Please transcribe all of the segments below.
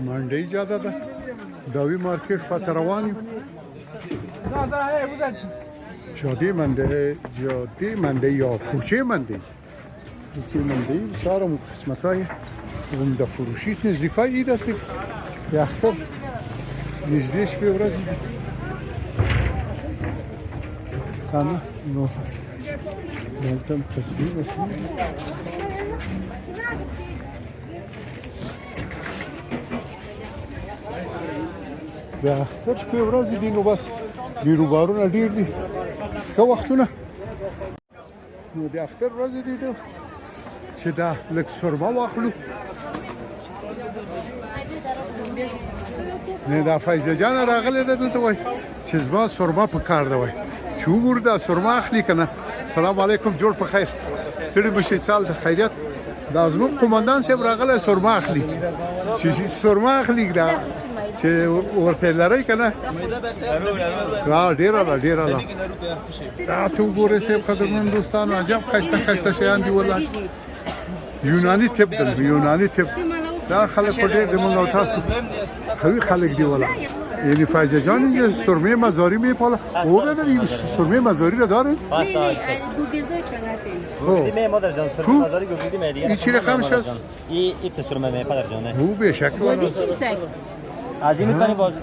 منډی جاده ده داوی مارکیټ پته روان یو جاده منډی یا کوچه منډی بسیار قسمت های عمده فروشی نزدیک های اید است یختر نزدیش به ورزی دی کنه نو دلتم تصویر است د اختر شپې ورځې دي نو بس بیروبارونه ډېر دي ښه وختونه نو د اختر ورځې دي چې دا لږ سرمه واخلو نه دا فایزه جان راغلی ده دلته وایي چې زما سرمه په کار ده وایي چې وګورو دا سرمه اخلي که نه سلام علیکم جوړ په خیر ستړي مشئ چال د خیریت دا زموږ قومندان صاحب راغلی سرمه اخلي چې سرمه اخلي دا چې ورته لري که نه ډېره ده دا ته وګورئ صاحب قدرمن دوستانو عجب ښایسته شیان دي والله یوناني طب دا خلک په ډېر د موږ او تاسو قوي خلک دي والله یعنی فایزه جان اینجا سرمه مزاری میپاله او بداری سرمه مزاری رو داره؟ گوگیدی مادر جان سرمه مزاری گوگیدی دیگه این چی رقمش هست؟ این سرمه می پدر جانه او به شکل والا از این میتونی باز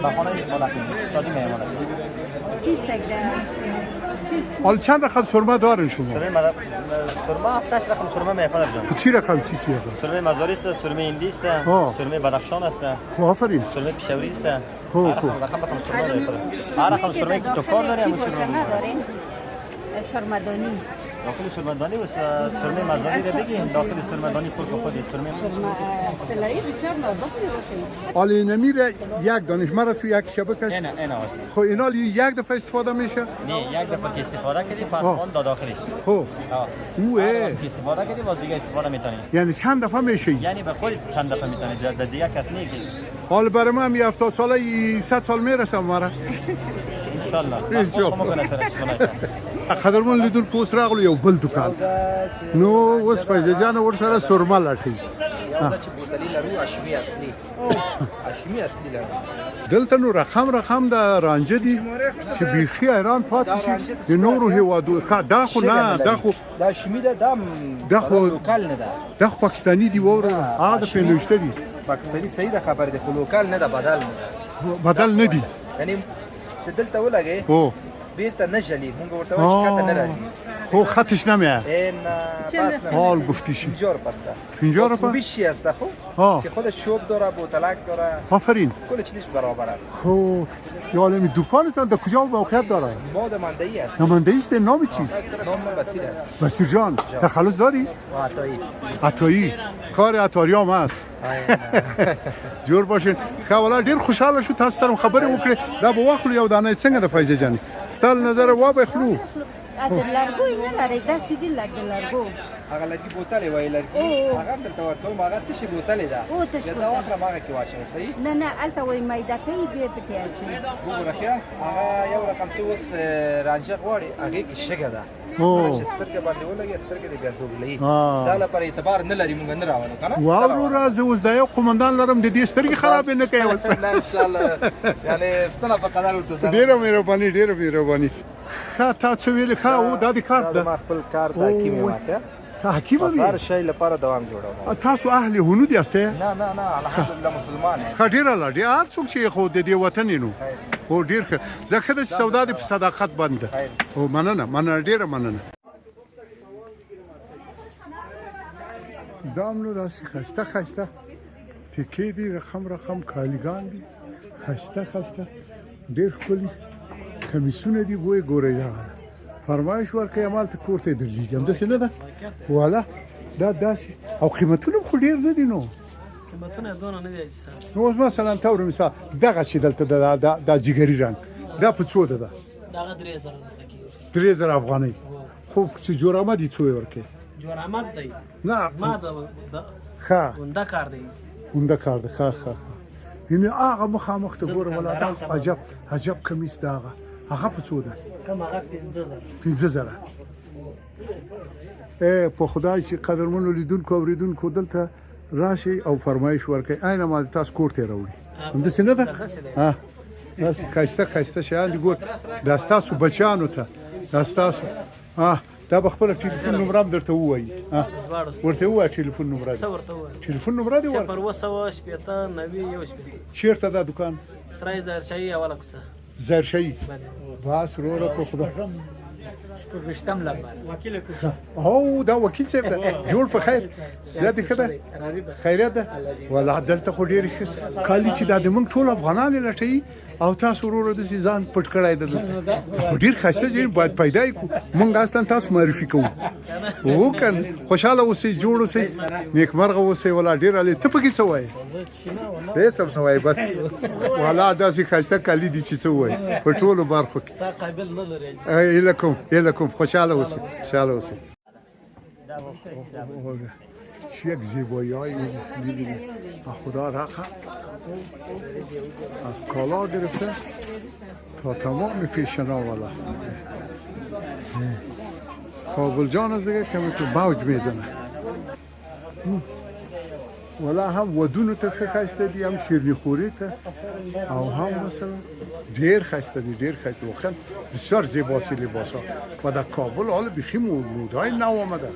بخانه مادخیم سادی میمونه چی سگده؟ حال چند رقم سرمه دارن شما؟ سرمه هفتش رقم سرمه می پدر جان چی رقم؟ سرمه مزاری است، سرمه هندی است، سرمه بدخشان است آفرین سرمه پیشوری است خوب رقم سرمه می پدر هر رقم سرمه که تو کار داری همون سرمه دارین؟ سرمدانی داخل سرمدانی و سرمه مزاری رو بگیم داخل سرمدانی پر که خودی سرمه سلایی بسیار نادخلی باشه حالی نمیره یک دانش مرا تو یک شبکه نه خب اینا یک دفعه استفاده میشه؟ نه یک دفعه که استفاده کردی پس آن داخلش خب اوه استفاده کردی باز دیگه استفاده میتونی یعنی چند دفعه میشه؟ یعنی به خودت چند دفعه میتونی جد دیگه کس نیست حال برای من 70 ساله 100 سال میرسم مرا انشالله قدرمن لیدل پوس راغلو یو بل دکان نو اوس فایزه جان ور سره سرمه لاټي دلته نو رقم د رانجه دي چې بیخي ایران پاتې شي د نورو هیوادو دا خو نه دا شمی دا خو لوکال نه ده دا خو پاکستانی دی وره دا پندوشته دي پاکستانی صحیح ده خبر ده خو لوکال نه ده بدل نه دي یعنی چې دلته ولګي او بیرته نشلی مونږ ورته وایو چې کته نه راځي خو خطش نمیه این بس حال گفتی شی 50 پسته 50 روپیه بیشی است خب که خودش شوب داره بوتلک داره آفرین کل چیزش برابر است خب یا عالمی دکانتان در کجا موقعیت داره ما دمنده‌ای است دمنده‌ای است نام چیز نام بصیر است بصیر جان تخلص داری عطایی کار عطاری هم هست جور باشین خوالا ډیر خوشاله شو تاسو سره خبرې وکړې دا به واخلو یو دانه څنګه د فایزه جان ستل نظر وا بخلو از لرګو نه لري دا سیدی لرګو هغه لګي بوتل وای لرګي هغه تل ورته هغه تشي بوتل ده دا واخله ماغه کې واشه صحیح نه الته وای مایده کوي به پکې اچي وګوره هغه یو رقم ته اوس رانجه غواړي هغه کې شګه ده او سترګې باندې ولګي سترګې دې بیا زوبلې دا لپاره اعتبار نه لري مونږ نه راوړو کنه واو راز اوس دا یو قومندان لرم د دې سترګې خراب نه کوي اوس ان شاء الله یعنی ستنه په قدر ورته ډیره مهرباني ښه تا څه ویل ښه او دا د کار ده ما خپل کار د حکیمي واخیا حکیم وي هر شی لپاره دوام جوړوم تاسو اهل هنود یاست نه الحمدلله مسلمان یم خډیر الله دې هر څوک چې خو د دې وطن نو او ډیر ځکه د سودا د صداقت بند او مننه ډیره مننه دامنو داسې خسته تکې دي رقم کالیګان دي خسته ډیر ښکلي کمیسونه دي وای ګورئ دا فرمایش ورکړئ عمل ته کور ته درځي همداسې نه ده والا دا داسې او قیمتونه خو ډېر نه دي نو قیمتونه دونه نه دي نو اوس مثلا تور مثال دغه چې دلته دا جګري رنګ دا په څو ده دغه 3000 افغانۍ خو چې جوړ آمد یې څو ورکړي جوړ آمد دی نه ما د ښه اونده کار دی ښه یعنی هغه مخامخ ته ګوره ولا دا عجب کمیس دا هغه په څو ده کوم هغه 15000 په خدای چې قدرمنو لیدونکو اوریدونکو دلته راشي او فرمایش ورکړي عین ما تاسو کور ته راوړي همداسې نه ده ها داسې ښایسته ښایسته شیان دي ګور دا ستاسو بچیانو ته دا ستاسو دا به خپله ټلیفون نمره هم درته ووایي ورته ووایه ټلیفون نمره دې ټلیفون نمره دې ووایه 0 چېرته دا دکان سرای زرشاهي اوله کوڅه زرشاهي بس وروره په خدا شپږشتم لمبر او دا وکیل صاحب ده جوړ په خیر زیاتې ښه ده خیریت ده والله دلته خو ډېرې ښه کالي چې دا د موږ ټول افغانان یې لټوي او تاسو وروره داسې ځان پټ کړی ده دلته خو ډېر ښایسته ځای باید پیدا یې کړو موږ اصلا تاسو معرفي کوو هو که خوشحاله اوسئ جوړ اوسئ نیکمرغه اوسئ والله ډېر عالي ته پکې څه وایې هېڅ هم نه وایې بس والله داسې ښایسته کالي دي چې څه ووایې په ټولو برخو کې هیله کوم خوشحاله اوسئ چه یک زیبایی های می‌بینید خدا رقم از کالا گرفته تا تمام فیشن ها والا کابل جان از دیگه کمی تو موج میزنه والا هم ودونو ته خسته دي هم شیرنی خوری ته او هم مثلا ډیر خسته دي ډیر خسته وخت بسیار زیباسی لباسا و در کابل حالا بخی مودای نو آمده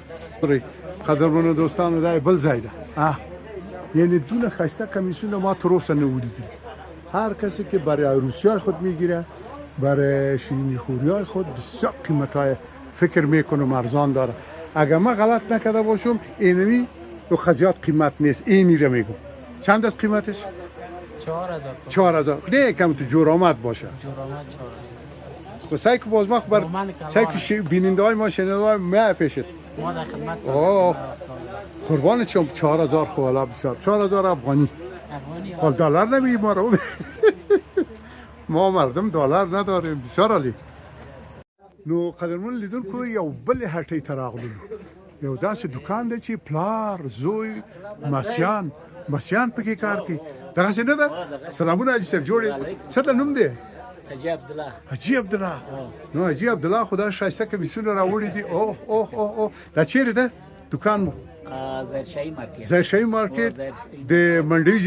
قدرمنو دوستانو دا بل ځای ده یعنی دونه خسته کمیسیون ما تر اوسه نه ولیدل هر کسی که برای روسیای خود میگیره برای شیرینی خوری خود بسیار قیمتای فکر میکنه ارزان داره اگر ما غلط نکرده باشم اینمی و خزیات قیمت نیست اینی رو میگم چند از قیمتش 4000 نه کم تو جور آمد باشه خب سعی که باز ما خبر سعی که بیننده های ما شنیده های ما پیشت ما در خدمت قربان چم 4000 خب حالا بسیار 4000 افغانی حال دلار نمیگی ما رو ما مردم دلار نداریم بسیار عالی نو قدرمن لیدون که یو بل هټۍ ته راغلو یو داسې دکان دی چې پلار زوی مسیان پکې کار کوي دغسې نه ده سلامونه حاجي صاحب جوړ څه ته نوم دی حاجي عبدالله نو حاجي عبدالله خو دا ښایسته کمیسونه راوړي دي اوه دا چیرې ده دکان مو زرشاهي مارکیټ د منډۍ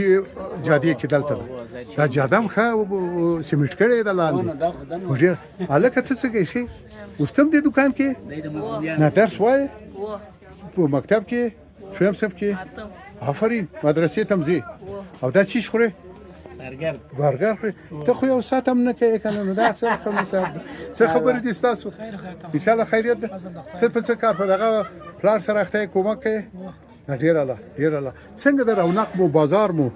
جادې کې دلته ده دا جاده هم ښه سیمنټ کړې ده لاندې خو ډېر هلکه ته څه کوې شي اوس ته هم دې دکان کې نه درس وایې په مکتب کې دویم صنف کې آفرین مدرسې ته هم ځې او دا چیش خورې برګر خورې ته خو یو ساعت هم نه کوې که نه نو دا اکثر څه خبرې دي ستاسو انشاءالله خیریت ده ته په څه کار په دغه پلار سره اخته یې کومک کوې ډېر الله څنګه د رونق مو بازار مو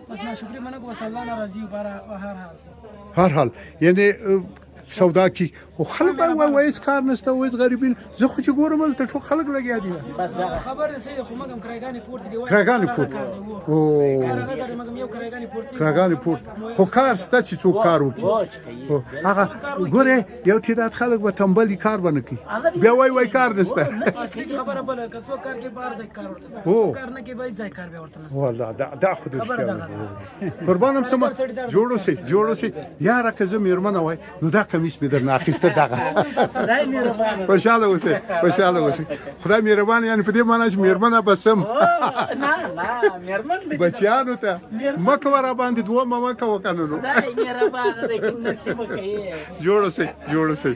هر حال یعنی سودا کی خو خلک وای هیڅ کار نشته وای غریبین زه خو چې ګورم ته ټول خلک لګیا دي خبر سید خو مګم کرایګانی پورت دی کرایګانی پورت او کرایګانی پورت خو کار ست چې څوک کار وکړي هغه ګوره یو تعداد خلک به تنبلی کار باندې کوي بیا وای کار نشته خبره بل که څوک کار کې بار ځای کار ورته کار نه کې وای ځای کار به ورته نشته والله دا خو دې قربانم سم جوړو سي یاره که زه میرمنه وای نو دا کمیس به در ناخسته دغه خوشاله اوسئ خدای مهربان یعنی په دې معنی چې مهربانه بسم نه مهربان بچیانو ته مکه ورا باندې دوه مکه وکنو دا مهربان ده کې نصیب کوي جوړ اوسئ